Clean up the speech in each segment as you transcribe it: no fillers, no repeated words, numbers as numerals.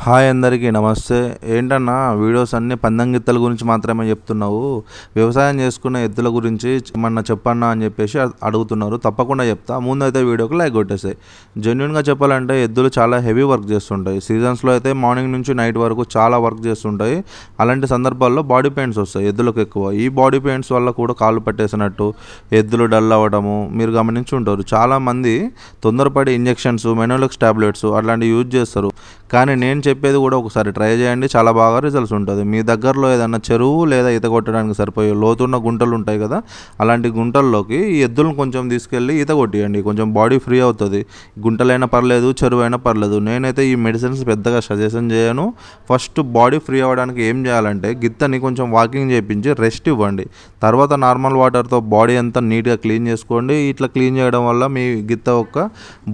Hi అందరికీ నమస్తే. ఏంటన్నా వీడియోస్ అన్నీ పందెం గిత్తల గురించి మాత్రమే చెప్తున్నావు, వ్యవసాయం చేసుకునే ఎద్దుల గురించి ఏమన్నా చెప్పన్నా అని చెప్పేసి అడుగుతున్నారు. తప్పకుండా చెప్తా. ముందైతే వీడియోకి లైక్ కొట్టేసాయి. జెన్యున్గా చెప్పాలంటే ఎద్దులు చాలా హెవీ వర్క్ చేస్తుంటాయి. సీజన్స్లో అయితే మార్నింగ్ నుంచి నైట్ వరకు చాలా వర్క్ చేస్తుంటాయి. అలాంటి సందర్భాల్లో బాడీ పెయిన్స్ వస్తాయి ఎద్దులకు ఎక్కువ. ఈ బాడీ పెయిన్స్ వల్ల కూడా కాళ్ళు పట్టేసినట్టు, ఎద్దులు డల్ అవ్వడము మీరు గమనించి ఉంటారు. చాలామంది తొందరపడి ఇంజెక్షన్స్, మెనోలెక్స్ టాబ్లెట్స్ అట్లాంటివి యూజ్ చేస్తారు. కానీ నేను చెప్పేది కూడా ఒకసారి ట్రై చేయండి, చాలా బాగా రిజల్ట్స్ ఉంటుంది. మీ దగ్గరలో ఏదన్నా చెరువు లేదా ఈత కొట్టడానికి సరిపోయే లోతున్న గుంటలు ఉంటాయి కదా, అలాంటి గుంటల్లోకి ఈ ఎద్దులను కొంచెం తీసుకెళ్ళి ఈత కొట్టియండి. కొంచెం బాడీ ఫ్రీ అవుతుంది. గుంటలైనా పర్లేదు, చెరువు అయినా పర్లేదు. నేనైతే ఈ మెడిసిన్స్ పెద్దగా సజెషన్ చేయను. ఫస్ట్ బాడీ ఫ్రీ అవ్వడానికి ఏం చేయాలంటే గిత్తని కొంచెం వాకింగ్ చేయించి రెస్ట్ ఇవ్వండి. తర్వాత నార్మల్ వాటర్తో బాడీ అంతా నీట్గా క్లీన్ చేసుకోండి. ఇట్లా క్లీన్ చేయడం వల్ల మీ గిత్త యొక్క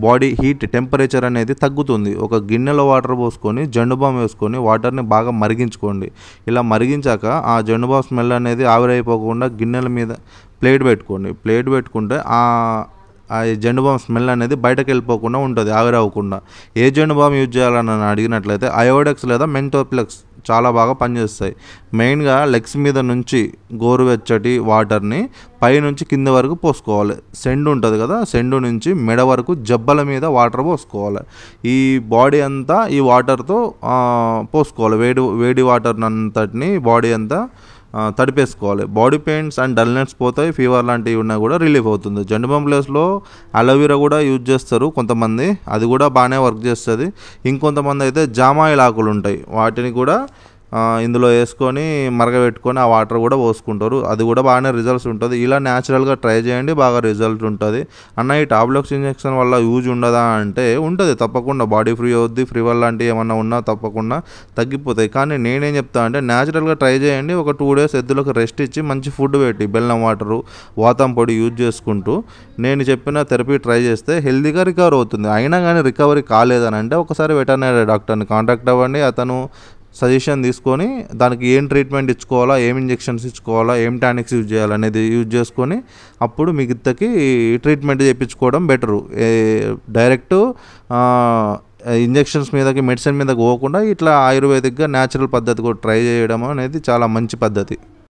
బాడీ హీట్ టెంపరేచర్ అనేది తగ్గుతుంది. ఒక గిన్నెలో వాటర్ పోసుకొని జండుబాం వేసుకొని వాటర్ని బాగా మరిగించుకోండి. ఇలా మరిగించాక ఆ జండుబాం స్మెల్ అనేది ఆవిరైపోకుండా గిన్నెల మీద ప్లేట్ పెట్టుకోండి. ప్లేట్ పెట్టుకుంటే ఆ జండుబాం స్మెల్ అనేది బయటకు వెళ్ళిపోకుండా ఉంటుంది, ఆవిరవ్వకుండా. ఏ జండుబాం యూజ్ చేయాలని అడిగినట్లయితే అయోడెక్స్ లేదా మెంటోప్లెక్స్ చాలా బాగా పనిచేస్తాయి. మెయిన్గా లెగ్స్ మీద నుంచి గోరువెచ్చటి వాటర్ని పైనుంచి కింద వరకు పోసుకోవాలి. సెండు ఉంటుంది కదా, సెండు నుంచి మెడ వరకు జబ్బల మీద వాటర్ పోసుకోవాలి. ఈ బాడీ అంతా ఈ వాటర్తో పోసుకోవాలి. వేడి వాటర్ అంతటిని బాడీ అంతా తడిపేసుకోవాలి. బాడీ పెయిన్స్ అండ్ డల్నెస్ పోతాయి. ఫీవర్ లాంటివి ఉన్నా కూడా రిలీఫ్ అవుతుంది. జండుబాం ప్లేస్లో అలోవెరా కూడా యూజ్ చేస్తారు కొంతమంది, అది కూడా బాగానే వర్క్ చేస్తుంది. ఇంకొంతమంది అయితే జామాయిల్ ఆకులు ఉంటాయి, వాటిని కూడా ఇందులో వేసుకొని మరగబెట్టుకొని ఆ వాటర్ కూడా పోసుకుంటారు. అది కూడా బాగానే రిజల్ట్స్ ఉంటుంది. ఇలా న్యాచురల్గా ట్రై చేయండి, బాగా రిజల్ట్ ఉంటుంది. అన్న ఈ టాబ్లెట్స్ ఇంజెక్షన్ వల్ల యూజ్ ఉండదా అంటే ఉంటుంది, తప్పకుండా బాడీ ఫ్రీ అవుద్ది. ఫీవర్ లాంటివి ఏమన్నా ఉన్నా తప్పకుండా తగ్గిపోతాయి. కానీ నేనేం చెప్తా అంటే న్యాచురల్గా ట్రై చేయండి. ఒక 2 days ఎద్దులకు రెస్ట్ ఇచ్చి మంచి ఫుడ్ పెట్టి బెల్లం వాటరు, వాతం పొడి యూజ్ చేసుకుంటూ నేను చెప్పిన థెరపీ ట్రై చేస్తే హెల్తీగా రికవర్ అవుతుంది. అయినా కానీ రికవరీ కాలేదని అంటే ఒకసారి వెటర్నరీ డాక్టర్ని కాంటాక్ట్ అవ్వండి. అతను సజెషన్ తీసుకొని దానికి ఏం ట్రీట్మెంట్ ఇచ్చుకోవాలా, ఏం ఇంజెక్షన్స్ ఇచ్చుకోవాలా, ఏం టానిక్స్ యూజ్ చేయాలనేది యూజ్ చేసుకొని అప్పుడు మీ గిత్తకి ట్రీట్మెంట్ చేయించుకోవడం బెటరు. డైరెక్ట్ ఇంజెక్షన్స్ మీదకి, మెడిసిన్ మీదకి పోకుండా ఇట్లా ఆయుర్వేదిక్గా న్యాచురల్ పద్ధతి కూడా ట్రై చేయడం అనేది చాలా మంచి పద్ధతి.